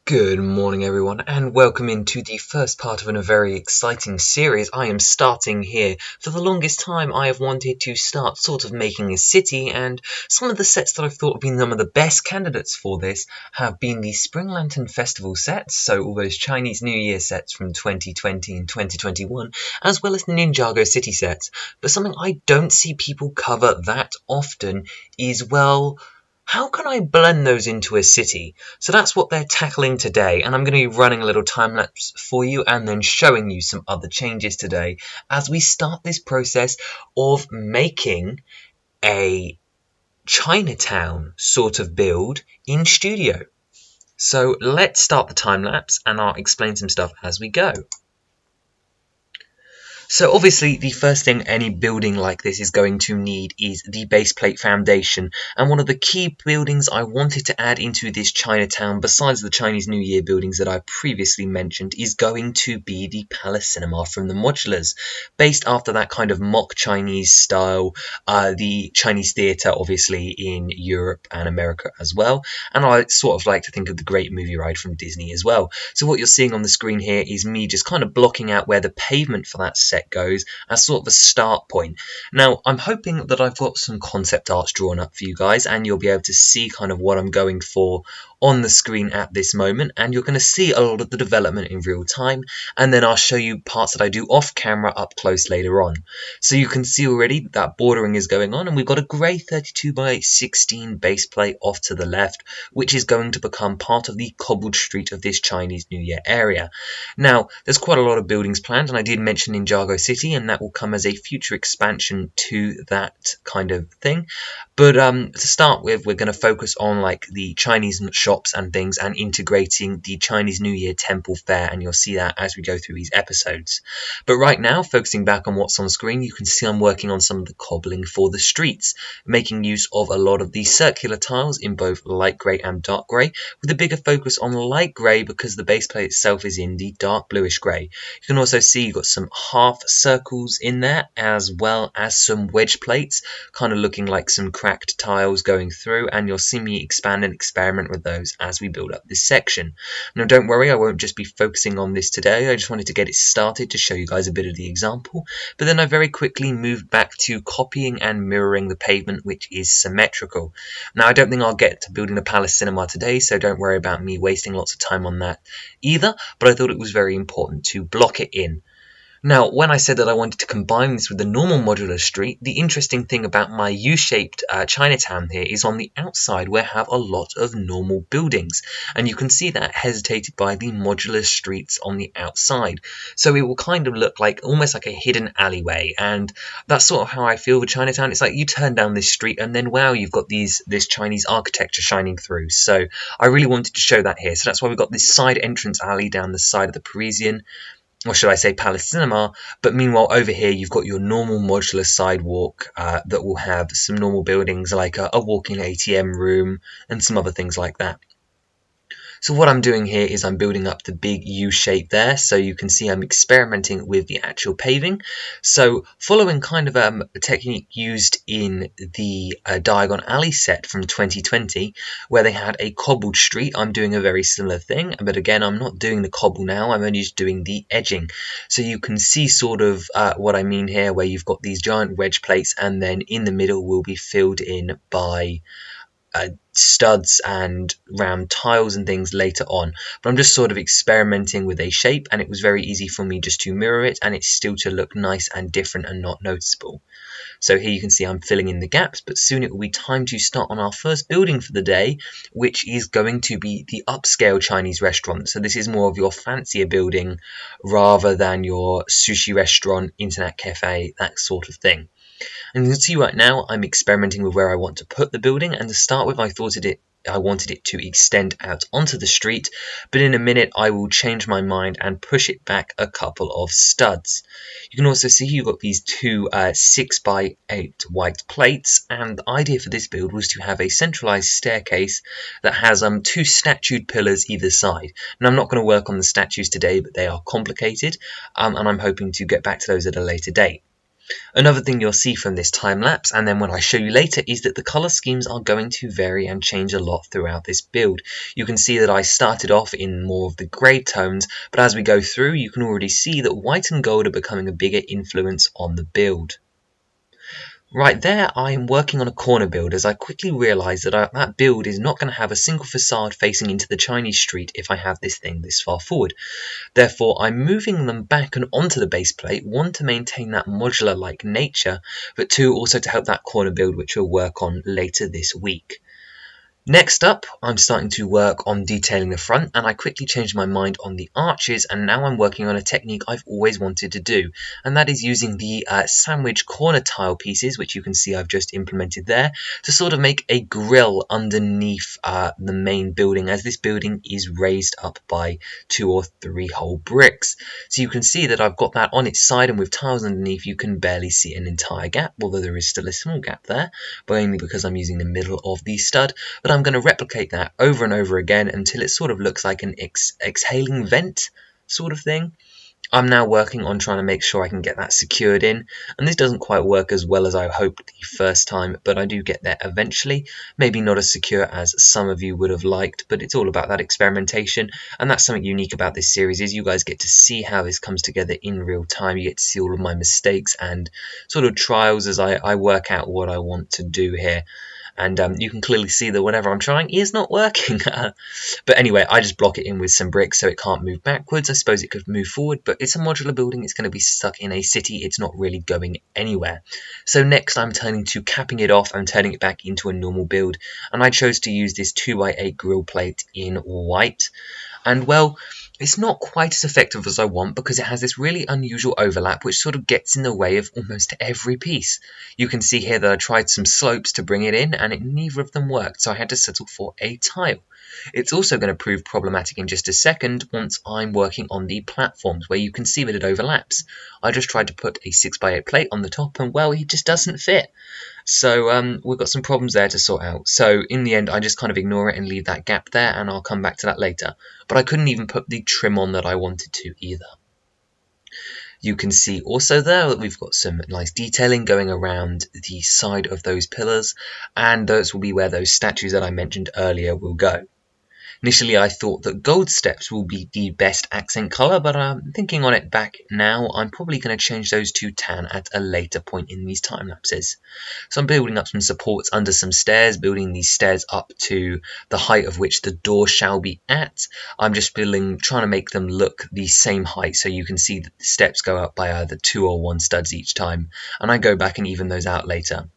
Good morning everyone and welcome into the first part of a very exciting series I am starting here. For the longest time I have wanted to start sort of making a city, and some of the sets that I've thought have been some of the best candidates for this have been the Spring Lantern Festival sets, so all those Chinese New Year sets from 2020 and 2021, as well as the Ninjago city sets. But something I don't see people cover that often is, well, how can I blend those into a city? So that's what they're tackling today, and I'm going to be running a little time lapse for you and then showing you some other changes today as we start this process of making a Chinatown sort of build in Studio. So let's start the time lapse and I'll explain some stuff as we go. So obviously the first thing any building like this is going to need is the base plate foundation, and one of the key buildings I wanted to add into this Chinatown, besides the Chinese New Year buildings that I previously mentioned, is going to be the Palace Cinema from the Modulars, based after that kind of mock Chinese style, the Chinese theatre obviously in Europe and America as well, and I sort of like to think of the Great Movie Ride from Disney as well. So what you're seeing on the screen here is me just kind of blocking out where the pavement for that set goes as sort of a start point. Now I'm hoping that I've got some concept arts drawn up for you guys and you'll be able to see kind of what I'm going for on the screen at this moment, and you're going to see a lot of the development in real time, and then I'll show you parts that I do off camera up close later on. So you can see already that bordering is going on, and we've got a grey 32x16 base plate off to the left, which is going to become part of the cobbled street of this Chinese New Year area. Now there's quite a lot of buildings planned, and I did mention Ninjago City, and that will come as a future expansion to that kind of thing. But to start with, we're going to focus on like the Chinese shops and things, and integrating the Chinese New Year temple fair, and you'll see that as we go through these episodes. But right now, focusing back on what's on screen, you can see I'm working on some of the cobbling for the streets, making use of a lot of the circular tiles in both light grey and dark grey, with a bigger focus on light grey because the base plate itself is in the dark bluish grey. You can also see you've got some half circles in there, as well as some wedge plates, kind of looking like some cracked tiles going through, and you'll see me expand and experiment with those as we build up this section. Now don't worry, I won't just be focusing on this today, I just wanted to get it started to show you guys a bit of the example, but then I very quickly moved back to copying and mirroring the pavement, which is symmetrical. Now I don't think I'll get to building a Palace Cinema today, so don't worry about me wasting lots of time on that either, but I thought it was very important to block it in. Now, when I said that I wanted to combine this with the normal modular street, the interesting thing about my U-shaped Chinatown here is on the outside where I have a lot of normal buildings, and you can see that hesitated by the modular streets on the outside. So it will kind of look like almost like a hidden alleyway, and that's sort of how I feel with Chinatown. It's like you turn down this street and then wow, you've got this Chinese architecture shining through. So I really wanted to show that here. So that's why we've got this side entrance alley down the side of the Parisian, or should I say Palace Cinema, but meanwhile over here you've got your normal modular sidewalk that will have some normal buildings like a walk-in ATM room and some other things like that. So what I'm doing here is I'm building up the big U shape there, so you can see I'm experimenting with the actual paving. So following kind of a technique used in the Diagon Alley set from 2020, where they had a cobbled street, I'm doing a very similar thing, but again I'm not doing the cobble now, I'm only just doing the edging. So you can see sort of what I mean here, where you've got these giant wedge plates, and then in the middle will be filled in by studs and round tiles and things later on, but I'm just sort of experimenting with a shape, and it was very easy for me just to mirror it and it's still to look nice and different and not noticeable. So here you can see I'm filling in the gaps, but soon it will be time to start on our first building for the day, which is going to be the upscale Chinese restaurant. So this is more of your fancier building rather than your sushi restaurant, internet cafe, that sort of thing. And you can see right now I'm experimenting with where I want to put the building, and to start with I wanted it to extend out onto the street, but in a minute I will change my mind and push it back a couple of studs. You can also see you've got these two 6x8 white plates, and the idea for this build was to have a centralized staircase that has two statued pillars either side. Now I'm not going to work on the statues today, but they are complicated, and I'm hoping to get back to those at a later date. Another thing you'll see from this time lapse, and then when I show you later, is that the color schemes are going to vary and change a lot throughout this build. You can see that I started off in more of the grey tones, but as we go through, you can already see that white and gold are becoming a bigger influence on the build. Right there, I am working on a corner build as I quickly realise that that build is not going to have a single facade facing into the Chinese street if I have this thing this far forward. Therefore, I'm moving them back and onto the base plate, one to maintain that modular-like nature, but two also to help that corner build, which we'll work on later this week. Next up, I'm starting to work on detailing the front, and I quickly changed my mind on the arches, and now I'm working on a technique I've always wanted to do, and that is using the sandwich corner tile pieces, which you can see I've just implemented there, to sort of make a grille underneath the main building, as this building is raised up by 2 or 3 whole bricks. So you can see that I've got that on its side, and with tiles underneath you can barely see an entire gap, although there is still a small gap there, but only because I'm using the middle of the stud. But I'm going to replicate that over and over again until it sort of looks like an exhaling vent sort of thing. I'm now working on trying to make sure I can get that secured in, and this doesn't quite work as well as I hoped the first time, but I do get there eventually. Maybe not as secure as some of you would have liked, but it's all about that experimentation, and that's something unique about this series, is you guys get to see how this comes together in real time. You get to see all of my mistakes and sort of trials as I work out what I want to do here. And you can clearly see that whatever I'm trying is not working. But anyway, I just block it in with some bricks so it can't move backwards. I suppose it could move forward, but it's a modular building. It's going to be stuck in a city. It's not really going anywhere. So next I'm turning to capping it off and turning it back into a normal build. And I chose to use this 2x8 grill plate in white. And well, it's not quite as effective as I want because it has this really unusual overlap which sort of gets in the way of almost every piece. You can see here that I tried some slopes to bring it in and neither of them worked, so I had to settle for a tile. It's also going to prove problematic in just a second once I'm working on the platforms where you can see that it overlaps. I just tried to put a 6x8 plate on the top and well, it just doesn't fit. So we've got some problems there to sort out. So in the end, I just kind of ignore it and leave that gap there, and I'll come back to that later. But I couldn't even put the trim on that I wanted to either. You can see also there that we've got some nice detailing going around the side of those pillars, and those will be where those statues that I mentioned earlier will go. Initially I thought that gold steps will be the best accent colour, but thinking on it back now, I'm probably going to change those to tan at a later point in these time lapses. So I'm building up some supports under some stairs, building these stairs up to the height of which the door shall be at. I'm just trying to make them look the same height, so you can see that the steps go up by either 2 or 1 studs each time, and I go back and even those out later.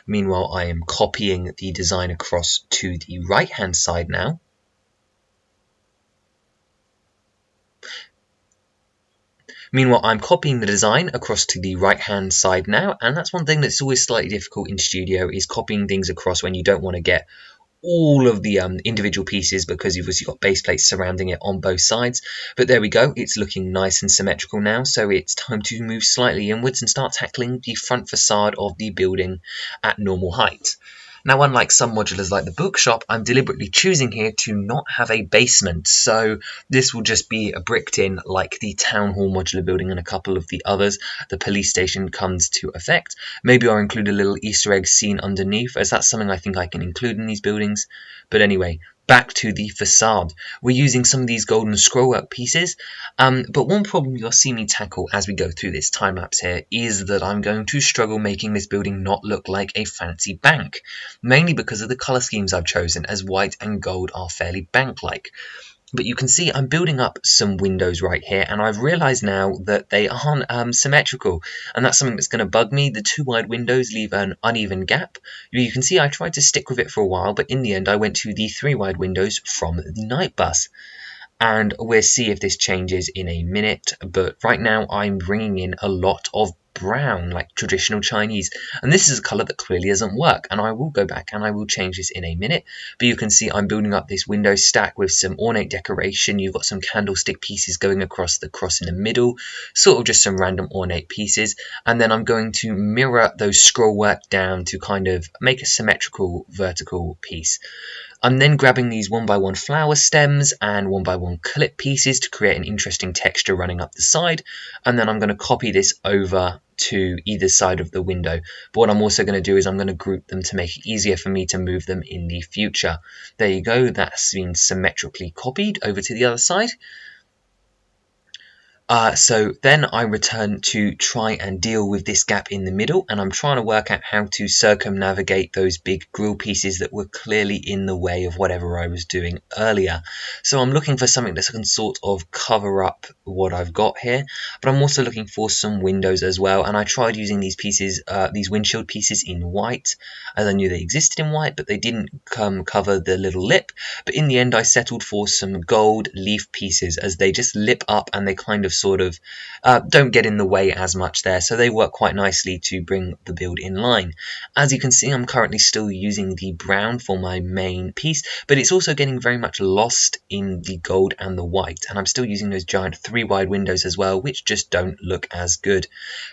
Meanwhile, I am copying the design across to the right hand side now. Meanwhile, I'm copying the design across to the right-hand side now, and that's one thing that's always slightly difficult in studio, is copying things across when you don't want to get all of the individual pieces, because you've obviously got base plates surrounding it on both sides. But there we go, it's looking nice and symmetrical now, so it's time to move slightly inwards and start tackling the front facade of the building at normal height. Now, unlike some modulars like the bookshop, I'm deliberately choosing here to not have a basement, so this will just be a bricked in like the town hall modular building and a couple of the others. The police station comes to effect. Maybe I'll include a little Easter egg scene underneath, as that's something I think I can include in these buildings. But anyway, back to the facade. We're using some of these golden scrollwork pieces, but one problem you'll see me tackle as we go through this time lapse here is that I'm going to struggle making this building not look like a fancy bank, mainly because of the colour schemes I've chosen, as white and gold are fairly bank-like. But you can see I'm building up some windows right here, and I've realised now that they aren't symmetrical, and that's something that's going to bug me. The 2 wide windows leave an uneven gap. You can see I tried to stick with it for a while, but in the end I went to the 3 wide windows from the night bus. And we'll see if this changes in a minute, but right now I'm bringing in a lot of brown, like traditional Chinese, and this is a colour that clearly doesn't work, and I will go back and I will change this in a minute. But you can see I'm building up this window stack with some ornate decoration. You've got some candlestick pieces going across the cross in the middle, sort of just some random ornate pieces, and then I'm going to mirror those scroll work down to kind of make a symmetrical vertical piece. I'm then grabbing these 1x1 flower stems and 1x1 clip pieces to create an interesting texture running up the side, and then I'm going to copy this over to either side of the window. But what I'm also going to do is I'm going to group them to make it easier for me to move them in the future. There you go, that's been symmetrically copied over to the other side. So then I return to try and deal with this gap in the middle, and I'm trying to work out how to circumnavigate those big grill pieces that were clearly in the way of whatever I was doing earlier. So I'm looking for something that can sort of cover up what I've got here, but I'm also looking for some windows as well, and I tried using these pieces, these windshield pieces in white, as I knew they existed in white, but they didn't cover the little lip. But in the end I settled for some gold leaf pieces, as they just lip up and they kind of sort of don't get in the way as much there, so they work quite nicely to bring the build in line. As you can see, I'm currently still using the brown for my main piece, but it's also getting very much lost in the gold and the white, and I'm still using those giant 3 wide windows as well, which just don't look as good.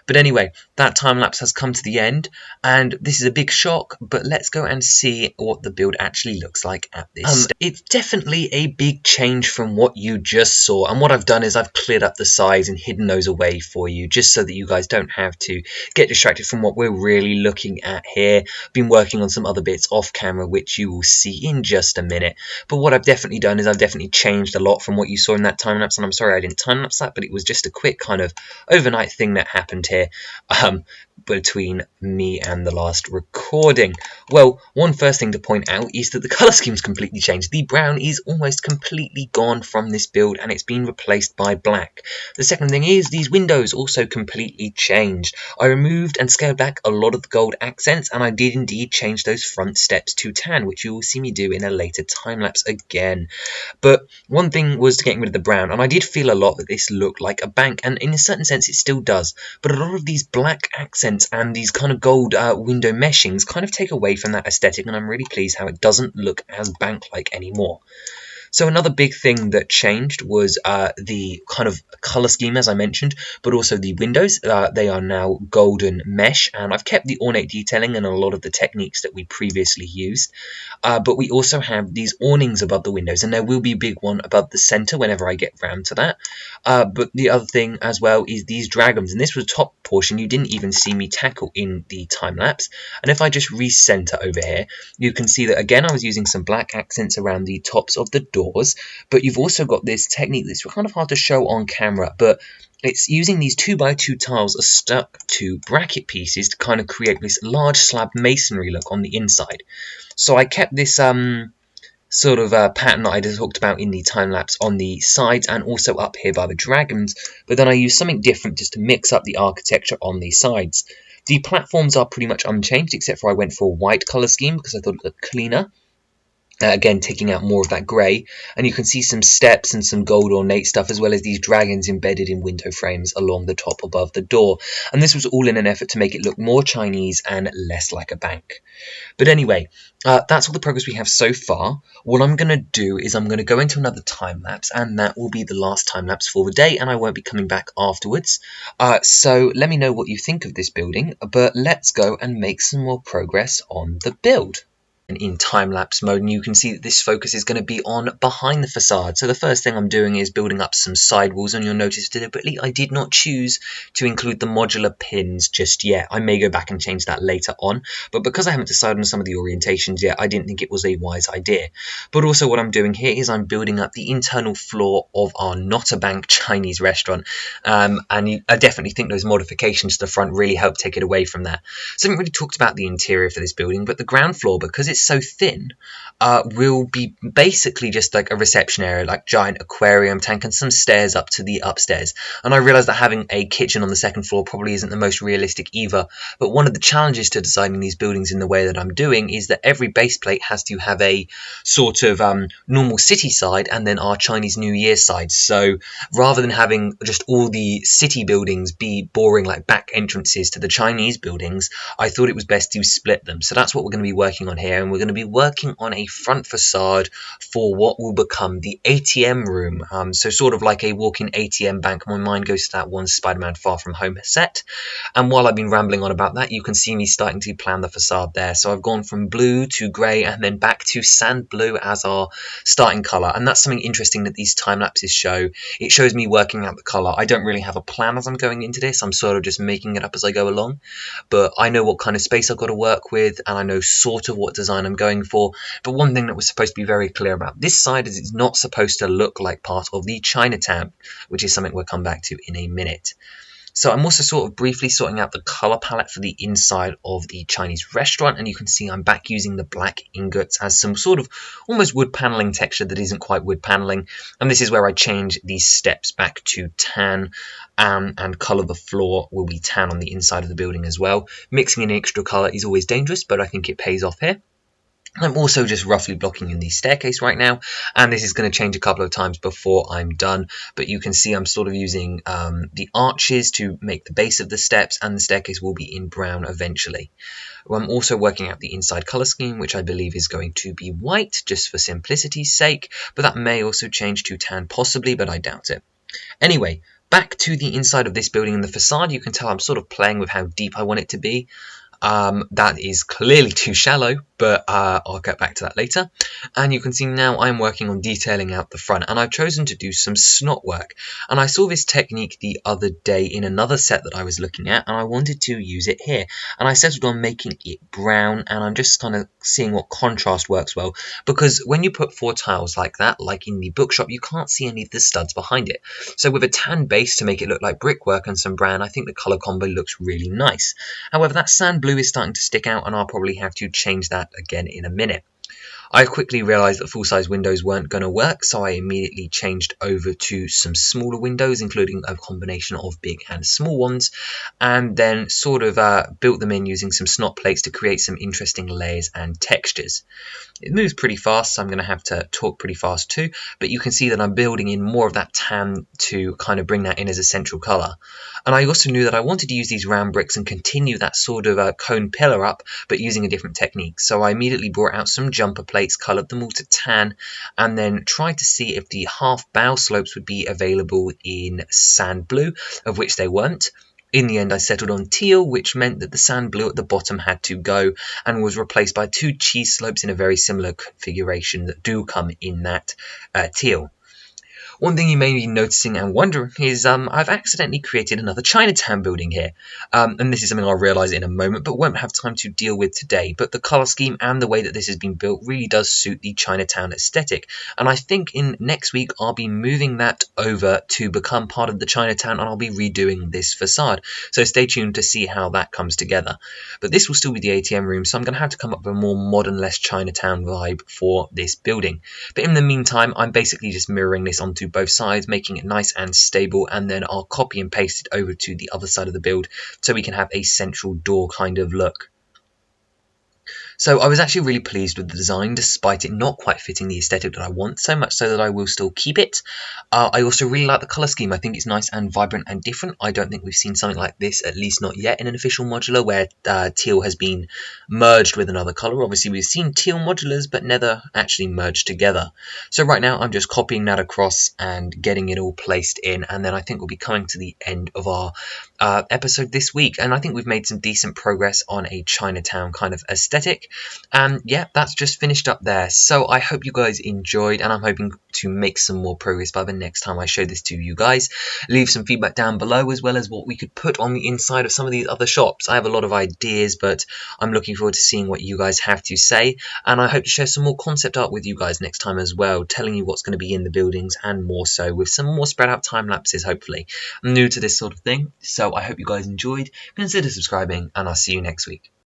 But anyway, that time lapse has come to the end, and this is a big shock, but let's go and see what the build actually looks like at this stage. It's definitely a big change from what you just saw, and what I've done is I've cleared up the sides and hidden those away for you, just so that you guys don't have to get distracted from what we're really looking at here. I've been working on some other bits off camera, which you will see in just a minute. But what I've definitely done is I've definitely changed a lot from what you saw in that time lapse, and I'm sorry I didn't time lapse that, but it was just a quick kind of overnight thing that happened here between me and the last recording. Well, one first thing to point out is that the colour scheme's completely changed. The brown is almost completely gone from this build, and it's been replaced by black. The second thing is these windows also completely changed. I removed and scaled back a lot of the gold accents, and I did indeed change those front steps to tan, which you will see me do in a later time lapse again. But one thing was getting rid of the brown, and I did feel a lot that this looked like a bank, and in a certain sense it still does, but a lot of these black accents and these kind of gold window meshings kind of take away from that aesthetic, and I'm really pleased how it doesn't look as bank-like anymore. So another big thing that changed was the kind of colour scheme, as I mentioned, but also the windows. They are now golden mesh, and I've kept the ornate detailing and a lot of the techniques that we previously used. But we also have these awnings above the windows, and there will be a big one above the centre whenever I get round to that. But the other thing as well is these dragons, and this was the top portion you didn't even see me tackle in the time-lapse. And if I just recenter over here, you can see that again I was using some black accents around the tops of the doors, but you've also got this technique that's kind of hard to show on camera, but it's using these 2x2 tiles are stuck to bracket pieces to kind of create this large slab masonry look on the inside. So I kept this sort of pattern that I just talked about in the time-lapse on the sides and also up here by the dragons, but then I used something different just to mix up the architecture on the sides. The platforms are pretty much unchanged, except for I went for a white colour scheme because I thought it looked cleaner. Again, taking out more of that grey, and you can see some steps and some gold ornate stuff, as well as these dragons embedded in window frames along the top above the door, and this was all in an effort to make it look more Chinese and less like a bank. But anyway, that's all the progress we have so far. What I'm going to do is I'm going to go into another time-lapse, and that will be the last time-lapse for the day, and I won't be coming back afterwards. So let me know what you think of this building, but let's go and make some more progress on the build. In time-lapse mode, and you can see that this focus is going to be on behind the facade. So the first thing I'm doing is building up some sidewalls, and you'll notice deliberately I did not choose to include the modular pins just yet. I may go back and change that later on, but because I haven't decided on some of the orientations yet, I didn't think it was a wise idea. But also what I'm doing here is I'm building up the internal floor of our not-a-bank Chinese restaurant, and I definitely think those modifications to the front really help take it away from that. So I haven't really talked about the interior for this building, but the ground floor, because it's so thin, will be basically just like a reception area, like giant aquarium tank and some stairs up to the upstairs. And I realised that having a kitchen on the second floor probably isn't the most realistic either, but one of the challenges to designing these buildings in the way that I'm doing is that every base plate has to have a sort of normal city side and then our Chinese New Year side. So rather than having just all the city buildings be boring like back entrances to the Chinese buildings, I thought it was best to split them. So that's what we're going to be working on here. and we're going to be working on a front facade for what will become the ATM room. So sort of like a walk-in ATM bank. My mind goes to that one Spider-Man Far From Home set. And while I've been rambling on about that, you can see me starting to plan the facade there. So I've gone from blue to grey and then back to sand blue as our starting colour. And that's something interesting that these time lapses show. It shows me working out the colour. I don't really have a plan as I'm going into this. I'm sort of just making it up as I go along. But I know what kind of space I've got to work with, and I know sort of what design I'm going for. But one thing that was supposed to be very clear about this side is it's not supposed to look like part of the Chinatown, which is something we'll come back to in a minute. So I'm also sort of briefly sorting out the color palette for the inside of the Chinese restaurant, and you can see I'm back using the black ingots as some sort of almost wood paneling texture that isn't quite wood paneling. And this is where I change these steps back to tan, and color the floor will be tan on the inside of the building as well. Mixing in extra color is always dangerous, but I think it pays off here. I'm also just roughly blocking in the staircase right now, and this is going to change a couple of times before I'm done, but you can see I'm sort of using the arches to make the base of the steps, and the staircase will be in brown eventually. I'm also working out the inside color scheme, which I believe is going to be white, just for simplicity's sake, but that may also change to tan possibly, but I doubt it. Anyway, back to the inside of this building and the facade. You can tell I'm sort of playing with how deep I want it to be. That is clearly too shallow, but I'll get back to that later. And you can see now I'm working on detailing out the front, and I've chosen to do some snot work. And I saw this technique the other day in another set that I was looking at, and I wanted to use it here. And I settled on making it brown, and I'm just kind of seeing what contrast works well. Because when you put 4 tiles like that, like in the bookshop, you can't see any of the studs behind it. So with a tan base to make it look like brickwork and some brown, I think the colour combo looks really nice. However, that sand blue is starting to stick out, and I'll probably have to change that again in a minute. I quickly realised that full-size windows weren't going to work, so I immediately changed over to some smaller windows, including a combination of big and small ones, and then sort of built them in using some snot plates to create some interesting layers and textures. It moves pretty fast, so I'm going to have to talk pretty fast too, but you can see that I'm building in more of that tan to kind of bring that in as a central colour. And I also knew that I wanted to use these round bricks and continue that sort of cone pillar up, but using a different technique. So I immediately brought out some jumper plates, coloured them all to tan, and then tried to see if the half bow slopes would be available in sand blue, of which they weren't. In the end, I settled on teal, which meant that the sand blue at the bottom had to go and was replaced by 2 cheese slopes in a very similar configuration that do come in that teal. One thing you may be noticing and wondering is I've accidentally created another Chinatown building here. And this is something I'll realise in a moment, but won't have time to deal with today. But the colour scheme and the way that this has been built really does suit the Chinatown aesthetic. And I think in next week I'll be moving that over to become part of the Chinatown, and I'll be redoing this facade. So stay tuned to see how that comes together. But this will still be the ATM room, so I'm going to have to come up with a more modern, less Chinatown vibe for this building. But in the meantime, I'm basically just mirroring this onto both sides, making it nice and stable, and then I'll copy and paste it over to the other side of the build so we can have a central door kind of look. So I was actually really pleased with the design, despite it not quite fitting the aesthetic that I want, so much so that I will still keep it. I also really like the colour scheme. I think it's nice and vibrant and different. I don't think we've seen something like this, at least not yet, in an official modular where teal has been merged with another colour. Obviously, we've seen teal modulars, but never actually merged together. So right now, I'm just copying that across and getting it all placed in, and then I think we'll be coming to the end of our episode this week. And I think we've made some decent progress on a Chinatown kind of aesthetic. And yeah, that's just finished up there. So I hope you guys enjoyed, and I'm hoping to make some more progress by the next time I show this to you guys. Leave some feedback down below, as well as what we could put on the inside of some of these other shops. I have a lot of ideas, but I'm looking forward to seeing what you guys have to say, and I hope to share some more concept art with you guys next time as well, telling you what's going to be in the buildings, and more so with some more spread out time lapses, hopefully. I'm new to this sort of thing, so I hope you guys enjoyed. Consider subscribing, and I'll see you next week.